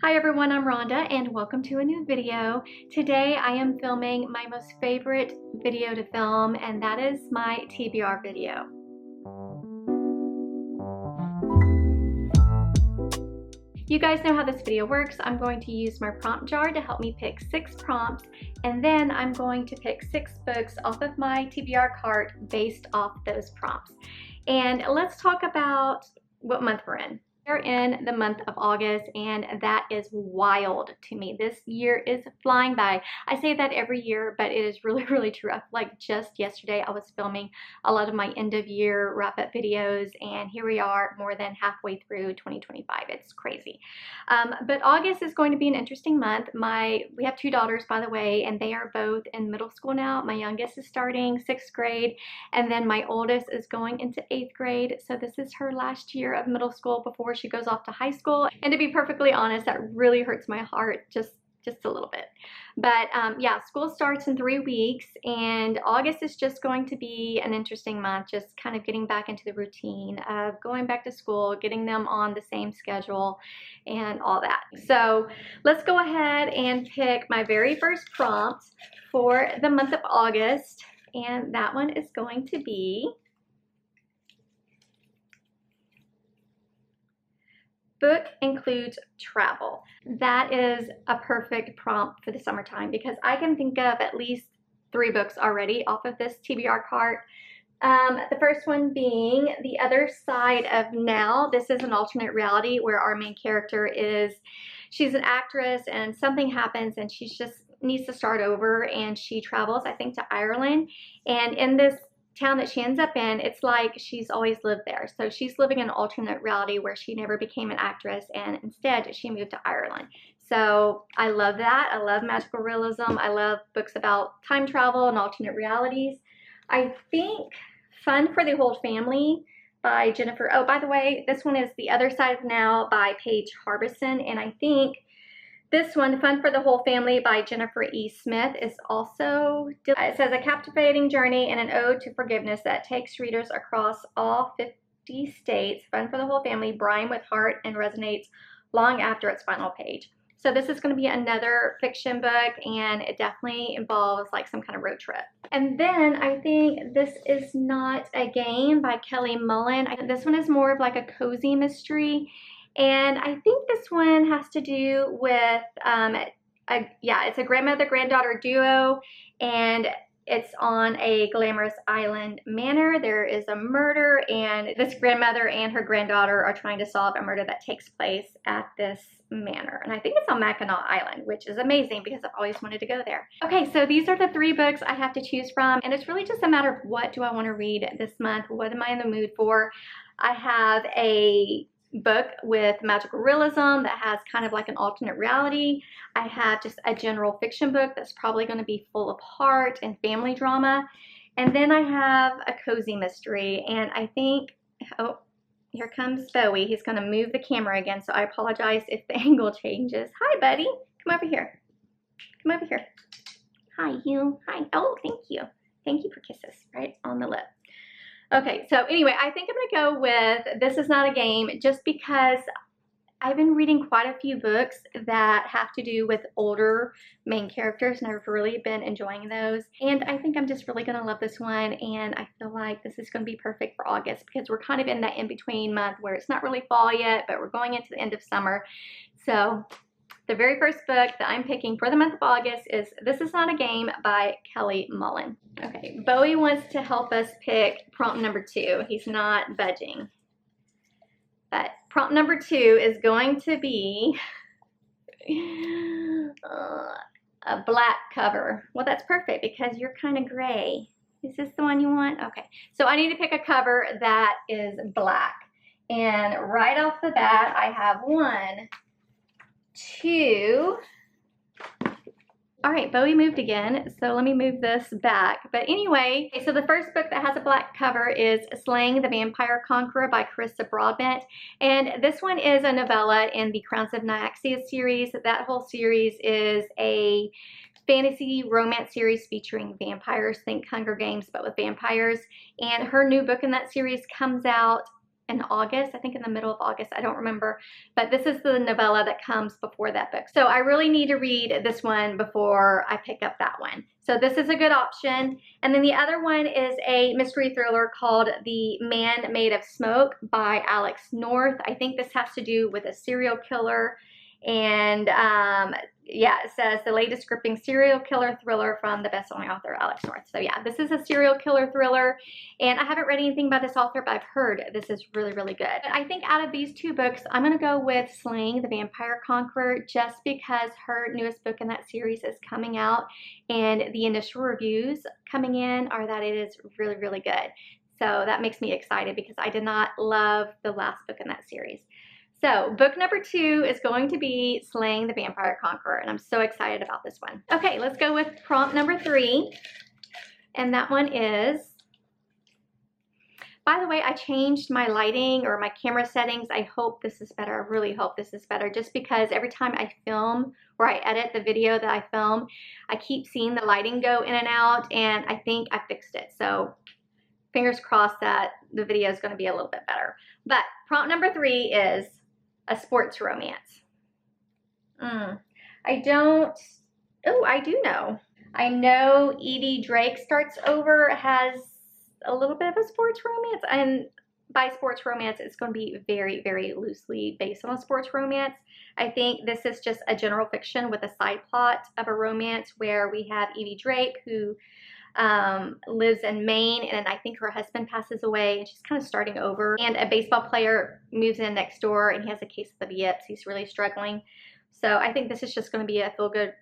Hi everyone, I'm Rhonda and welcome to a new video. Today I am filming my most favorite video to film, and that is my TBR video. You guys know how this video works. I'm going to use my prompt jar to help me pick 6 prompts, and then I'm going to pick 6 books off of my TBR cart based off those prompts. And let's talk about what month we're in. We're in the month of August, and that is wild to me. This year is flying by. I say that every year, but it is really, really true. Like just yesterday, I was filming a lot of my end of year wrap up videos, and here we are more than halfway through 2025. It's crazy. But August is going to be an interesting month. We have 2 daughters, by the way, and they are both in middle school now. My youngest is starting 6th grade, and then my oldest is going into 8th grade. So this is her last year of middle school before she goes off to high school. And to be perfectly honest, that really hurts my heart just a little bit. But yeah, school starts in 3 weeks, and August is just going to be an interesting month, just kind of getting back into the routine of going back to school, getting them on the same schedule and all that. So let's go ahead and pick my very first prompt for the month of August, and that one is going to be book includes travel. That is a perfect prompt for the summertime because I can think of at least 3 books already off of this TBR cart. The first one being The Other Side of Now. This is an alternate reality where our main character she's an actress and something happens and she just needs to start over, and she travels, I think, to Ireland. And in this town that she ends up in, it's like she's always lived there. So she's living an alternate reality where she never became an actress, and instead she moved to Ireland. So I love that. I love magical realism. I love books about time travel and alternate realities. I think Fun for the Whole Family by Jennifer. Oh, by the way, this one is The Other Side of Now by Paige Harbison, and I think this one, Fun for the Whole Family by Jennifer E. Smith, is also, it says, a captivating journey and an ode to forgiveness that takes readers across all 50 states. Fun for the Whole Family, brine with heart, and resonates long after its final page. So this is going to be another fiction book, and it definitely involves like some kind of road trip. And then I think This Is Not a Game by Kelly Mullen. This one is more of like a cozy mystery. And I think this one has to do with, it's a grandmother-granddaughter duo, and it's on a glamorous island manor. There is a murder, and this grandmother and her granddaughter are trying to solve a murder that takes place at this manor. And I think it's on Mackinac Island, which is amazing because I've always wanted to go there. Okay, so these are the 3 books I have to choose from, and it's really just a matter of what do I want to read this month? What am I in the mood for? I have a book with magical realism that has kind of like an alternate reality. I have just a general fiction book that's probably going to be full of heart and family drama. And then I have a cozy mystery, and I think, oh, here comes Bowie. He's going to move the camera again, so I apologize if the angle changes. Hi, buddy. Come over here. Come over here. Hi, you. Hi. Oh, thank you. Thank you for kisses right on the lip. Okay, so anyway, I think I'm going to go with This Is Not a Game just because I've been reading quite a few books that have to do with older main characters, and I've really been enjoying those. And I think I'm just really going to love this one, and I feel like this is going to be perfect for August because we're kind of in that in-between month where it's not really fall yet, but we're going into the end of summer. So the very first book that I'm picking for the month of August is This Is Not a Game by Kelly Mullen. Okay, Bowie wants to help us pick prompt number 2. He's not budging. But prompt number 2 is going to be a black cover. Well, that's perfect because you're kind of gray. Is this the one you want? Okay, so I need to pick a cover that is black. And right off the bat, I have 1, 2. All right, Bowie moved again, so let me move this back. But anyway, so the first book that has a black cover is Slaying the Vampire Conqueror by Carissa Broadbent. And this one is a novella in the Crowns of Nyaxia series. That whole series is a fantasy romance series featuring vampires. Think Hunger Games, but with vampires. And her new book in that series comes out in August, I think in the middle of August, I don't remember, but this is the novella that comes before that book. So I really need to read this one before I pick up that one. So this is a good option. And then the other one is a mystery thriller called The Man Made of Smoke by Alex North. I think this has to do with a serial killer. And yeah, it says the latest gripping serial killer thriller from the best-selling author Alex North. So yeah, this is a serial killer thriller, and I haven't read anything by this author, but I've heard this is really, really good. But I think out of these two books, I'm gonna go with Slaying the Vampire Conqueror, just because her newest book in that series is coming out, and the initial reviews coming in are that it is really, really good. So that makes me excited because I did not love the last book in that series. So book number 2 is going to be Slaying the Vampire Conqueror, and I'm so excited about this one. Okay, let's go with prompt number 3, and that one is, by the way, I changed my lighting or my camera settings. I hope this is better. I really hope this is better, just because every time I film or I edit the video that I film, I keep seeing the lighting go in and out, and I think I fixed it. So fingers crossed that the video is going to be a little bit better. But prompt number 3 is a sports romance. I do know. I know Evie Drake Starts Over has a little bit of a sports romance, and by sports romance, it's going to be very, very loosely based on a sports romance. I think this is just a general fiction with a side plot of a romance where we have Evie Drake, who lives in Maine, and I think her husband passes away and she's kind of starting over, and a baseball player moves in next door and he has a case of the yips. He's really struggling. So I think this is just going to be a feel-good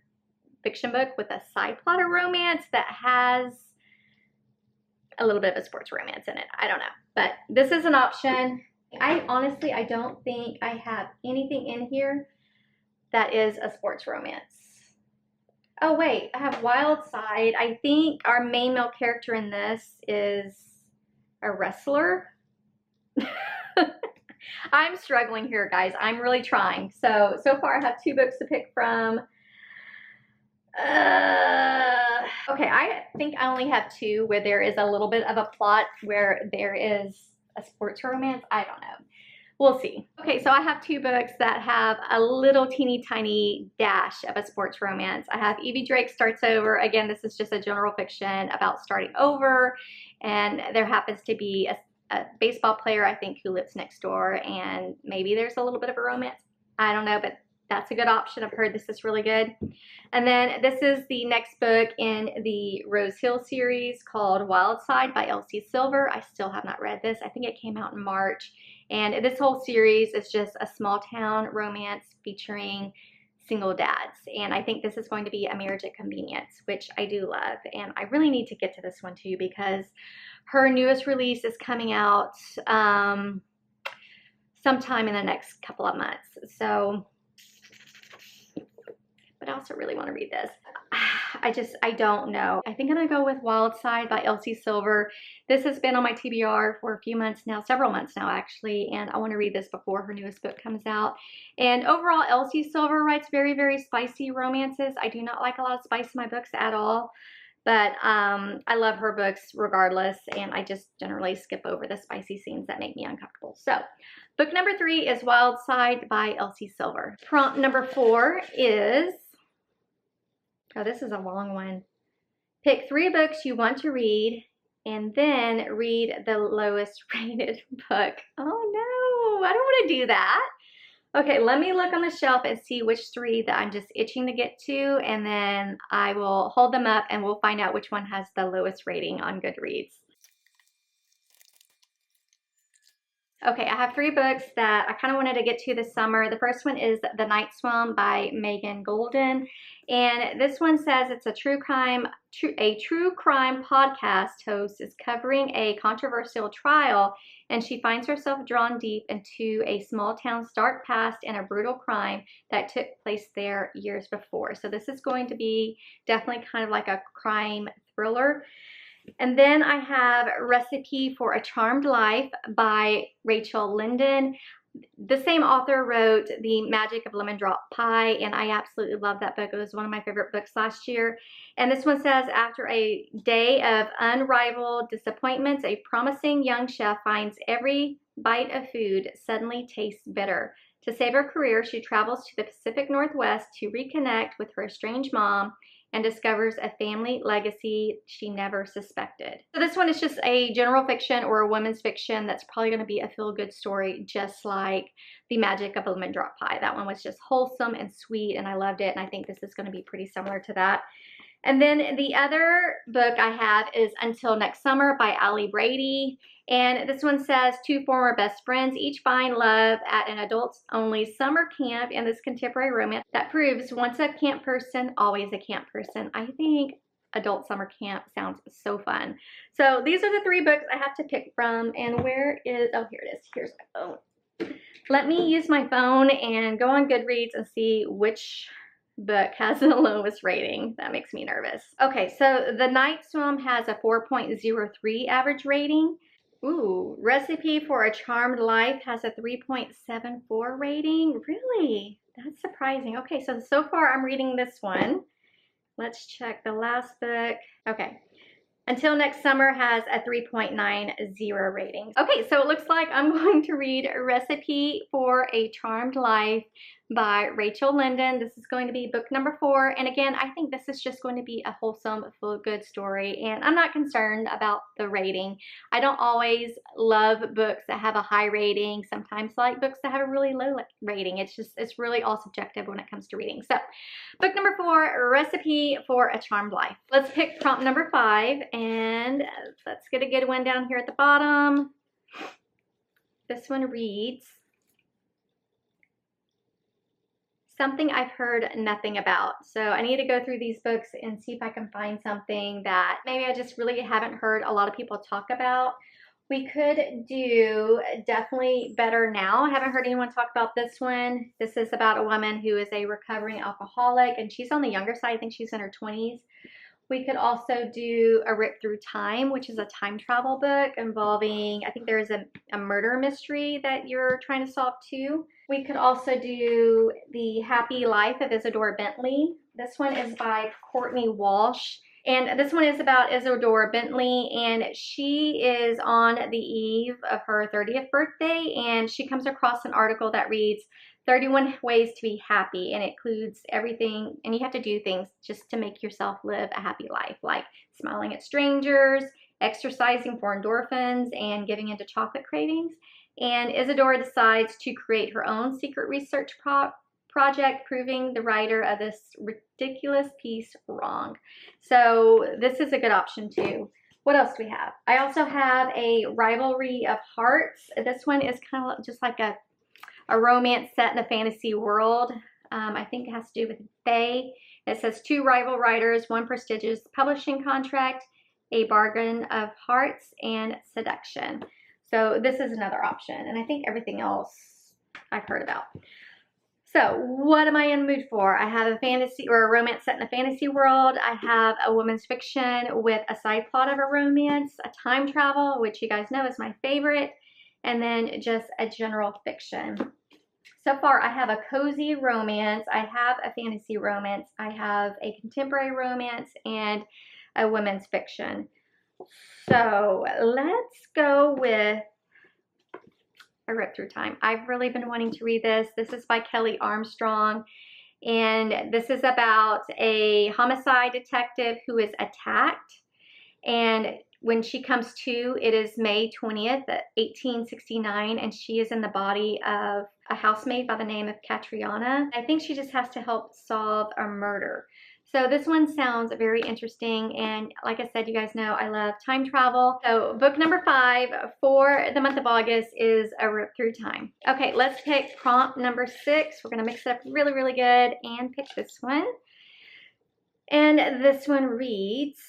fiction book with a side plot of romance that has a little bit of a sports romance in it. I don't know, but this is an option. I honestly don't think I have anything in here that is a sports romance. Oh wait, I have Wild Side. I think our main male character in this is a wrestler. I'm struggling here, guys. I'm really trying. So far I have 2 books to pick from. Okay, I think I only have 2 where there is a little bit of a plot where there is a sports romance. I don't know. We'll see. Okay, so I have 2 books that have a little teeny tiny dash of a sports romance. I have Evie Drake Starts Over. Again, this is just a general fiction about starting over, and there happens to be a baseball player, I think, who lives next door, and maybe there's a little bit of a romance. I don't know, but that's a good option. I've heard this is really good. And then this is the next book in the Rose Hill series called Wild Side by Elsie Silver. I still have not read this. I think it came out in March. And this whole series is just a small town romance featuring single dads. And I think this is going to be a marriage at convenience, which I do love. And I really need to get to this one too, because her newest release is coming out sometime in the next couple of months. So, but I also really want to read this. I don't know. I think I'm gonna go with Wild Side by Elsie Silver. This has been on my TBR for a few months now, several months now actually, and I want to read this before her newest book comes out. And overall, Elsie Silver writes very, very spicy romances. I do not like a lot of spice in my books at all, but I love her books regardless, and I just generally skip over the spicy scenes that make me uncomfortable. So, book number 3 is Wild Side by Elsie Silver. Prompt number 4 is, oh, this is a long one. Pick 3 books you want to read and then read the lowest rated book. Oh no, I don't want to do that. Okay, let me look on the shelf and see which 3 that I'm just itching to get to, and then I will hold them up and we'll find out which one has the lowest rating on Goodreads. Okay, I have 3 books that I kind of wanted to get to this summer. The first one is The Night Swim by Megan Golden. And this one says it's a true crime podcast host is covering a controversial trial, and she finds herself drawn deep into a small town's dark past and a brutal crime that took place there years before. So this is going to be definitely kind of like a crime thriller. And then I have Recipe for a Charmed Life by Rachel Linden. The same author wrote The Magic of Lemon Drop Pie, and I absolutely love that book. It was one of my favorite books last year. And this one says, after a day of unrivaled disappointments, a promising young chef finds every bite of food suddenly tastes bitter. To save her career, she travels to the Pacific Northwest to reconnect with her estranged mom and discovers a family legacy she never suspected. So this one is just a general fiction or a women's fiction that's probably going to be a feel-good story, just like The Magic of a Lemon Drop Pie. That one was just wholesome and sweet, and I loved it, and I think this is going to be pretty similar to that. And then the other book I have is Until Next Summer by Allie Brady. And this one says, two former best friends each find love at an adults-only summer camp in this contemporary romance that proves once a camp person, always a camp person. I think adult summer camp sounds so fun. So these are the three books I have to pick from. And where is, oh, here it is. Here's my phone. Let me use my phone and go on Goodreads and see which book has the lowest rating. That makes me nervous. Okay, so The Night Swim has a 4.03 average rating. Ooh, Recipe for a Charmed Life has a 3.74 rating. Really? That's surprising. Okay, so far I'm reading this one. Let's check the last book. Okay. Until Next Summer has a 3.90 rating. Okay, so it looks like I'm going to read Recipe for a Charmed Life by Rachel Linden. This is going to be book number 4. And again, I think this is just going to be a wholesome, feel-good story. And I'm not concerned about the rating. I don't always love books that have a high rating. Sometimes I like books that have a really low rating. It's really all subjective when it comes to reading. So, book number 4, Recipe for a Charmed Life. Let's pick prompt number 5. And let's get a good one down here at the bottom. This one reads, something I've heard nothing about. So I need to go through these books and see if I can find something that maybe I just really haven't heard a lot of people talk about. We could do Definitely Better Now. I haven't heard anyone talk about this one. This is about a woman who is a recovering alcoholic, and she's on the younger side. I think she's in her 20s. We could also do A Rip Through Time, which is a time travel book involving, I think there is a murder mystery that you're trying to solve too. We could also do The Happy Life of Isadora Bentley. This one is by Courtney Walsh. And this one is about Isadora Bentley, and she is on the eve of her 30th birthday, and she comes across an article that reads 31 ways to be happy, and it includes everything, and you have to do things just to make yourself live a happy life, like smiling at strangers, exercising for endorphins, and giving into chocolate cravings. And Isadora decides to create her own secret research project, proving the writer of this ridiculous piece wrong. So this is a good option too. What else do we have? I also have a Rivalry of Hearts. This one is kind of just like a romance set in a fantasy world. I think it has to do with Fae. It says 2 rival writers, 1 prestigious publishing contract, a bargain of hearts, and seduction. So this is another option. And I think everything else I've heard about. So what am I in the mood for? I have a fantasy or a romance set in a fantasy world. I have a women's fiction with a side plot of a romance, a time travel, which you guys know is my favorite, and then just a general fiction. So far, I have a cozy romance, I have a fantasy romance, I have a contemporary romance, and a women's fiction. So let's go with A Rip Through Time. I've really been wanting to read this. This is by Kelly Armstrong, and this is about a homicide detective who is attacked, and when she comes to, it is May 20th, 1869, and she is in the body of a housemaid by the name of Catriona. I think she just has to help solve a murder. So this one sounds very interesting, and like I said, you guys know I love time travel. So book number 5 for the month of August is A Rip Through Time. Okay, let's pick prompt number 6. We're gonna mix it up really, really good and pick this one. And this one reads,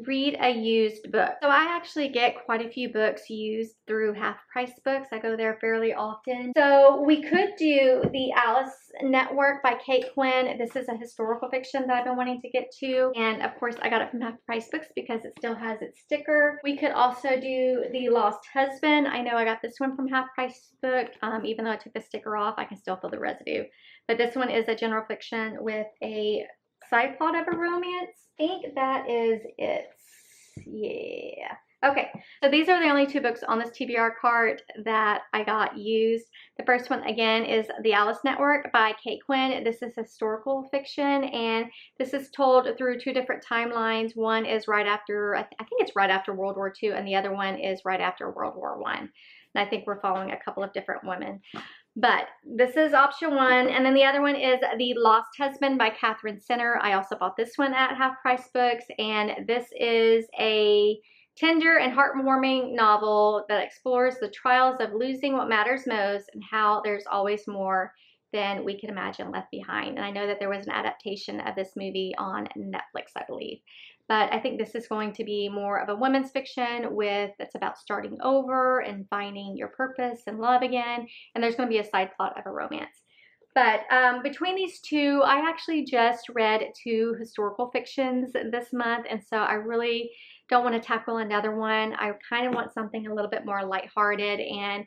read a used book. So I actually get quite a few books used through Half Price Books. I go there fairly often. So we could do The Alice Network by Kate Quinn. This is a historical fiction that I've been wanting to get to. And of course I got it from Half Price Books because it still has its sticker. We could also do The Lost Husband. I know I got this one from Half Price Book. Even though I took the sticker off, I can still feel the residue. But this one is a general fiction with a side plot of a romance. I think that is it. Yeah. Okay, so these are the only 2 books on this TBR cart that I got used. The first one, again, is The Alice Network by Kate Quinn. This is historical fiction, and this is told through 2 different timelines. One is right after, I think it's right after World War II, and the other one is right after World War I. And I think we're following a couple of different women. But this is option 1, and then the other one is The Lost Husband by Catherine Sinner. I also bought this one at Half Price Books, and this is a tender and heartwarming novel that explores the trials of losing what matters most and how there's always more than we can imagine left behind. And I know that there was an adaptation of this movie on Netflix, I believe. But I think this is going to be more of a women's fiction it's about starting over and finding your purpose and love again. And there's going to be a side plot of a romance. But between these 2, I actually just read 2 historical fictions this month. And so I really don't want to tackle another one. I kind of want something a little bit more lighthearted. And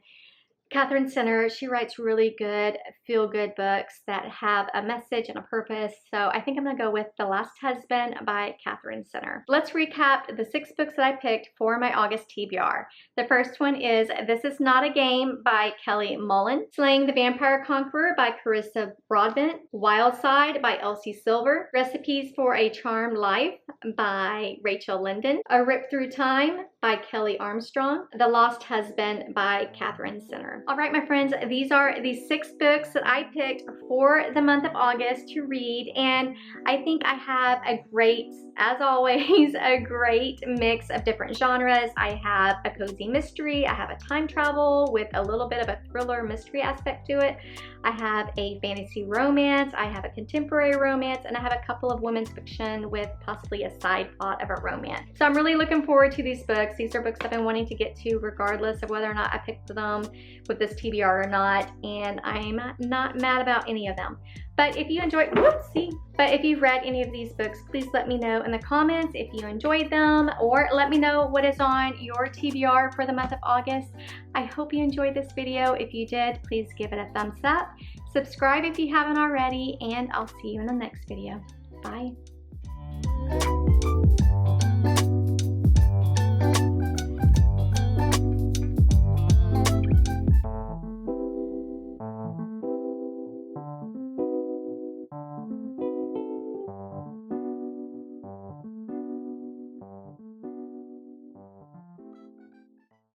Catherine Sinner, she writes really good, feel-good books that have a message and a purpose. So I think I'm going to go with The Last Husband by Catherine Sinner. Let's recap the 6 books that I picked for my August TBR. The first one is This Is Not a Game by Kelly Mullen, Slaying the Vampire Conqueror by Carissa Broadbent, Wild Side by Elsie Silver, Recipes for a Charmed Life by Rachel Linden, A Rip Through Time by Kelly Armstrong, The Lost Husband by Catherine Sinner. All right, my friends, these are the 6 books that I picked for the month of August to read, and I think I have a great, as always, a great mix of different genres. I have a cozy mystery, I have a time travel with a little bit of a thriller mystery aspect to it, I have a fantasy romance, I have a contemporary romance, and I have a couple of women's fiction with possibly a side plot of a romance. So I'm really looking forward to these books. These are books I've been wanting to get to regardless of whether or not I picked them with this TBR or not, and I'm not mad about any of them. But if you enjoyed, but if you've read any of these books, please let me know in the comments if you enjoyed them, or let me know what is on your TBR for the month of August. I hope you enjoyed this video. If you did, please give it a thumbs up. Subscribe if you haven't already, and I'll see you in the next video. Bye.